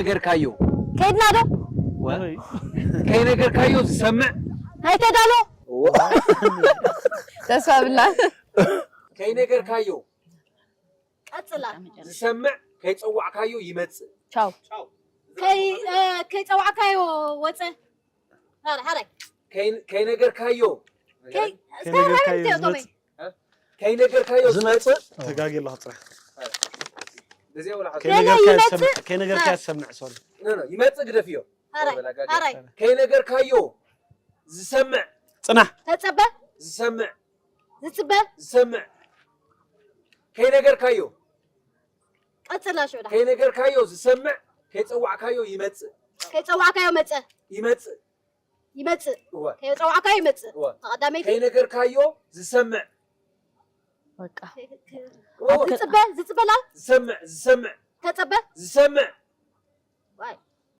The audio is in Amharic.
ነገር ካየው ከይድና ዶ ከይ ነገር ካየው ዝሰምዕ አይተዳሎ ተስፋ ብላ ከይ ነገር ካየው ቀጽላ ዝሰምዕ ከይ ጸዋዕ ካየው ይመጽእ ቻው ከይ ጸዋዕ ካየው ወፀ ሃራ ከይ ነገር ካየው ከይ ነገር ካየው ዝመጽእ ተጋጊሉ አጥራ በዚያ ወላ ከይ ነገር ካሰምዕ ሶሪ ኖ ይመጽእ ግደፍዮ ሃራ ከይ ነገር ካየው ዝሰምዕ ጽና ተጸበ ዝሰምዕ ዝጽበ ዝሰምዕ ከይ ነገር ካየው ቀጽላ ሾዳ ከይ ነገር ካየው ዝሰምዕ ከይ ጸዋዕ ካየው ይመጽእ ከይ ጸዋዕ ካየው መጸ ይመጽእ ከይ ጸዋዕ ካየው ይመጽእ ተቀዳመይ ከይ ነገር ካየው ዝሰምዕ በቃ ዝጽበ ዝጽበላ ዝሰምዕ ተጸበ ዝሰምዕ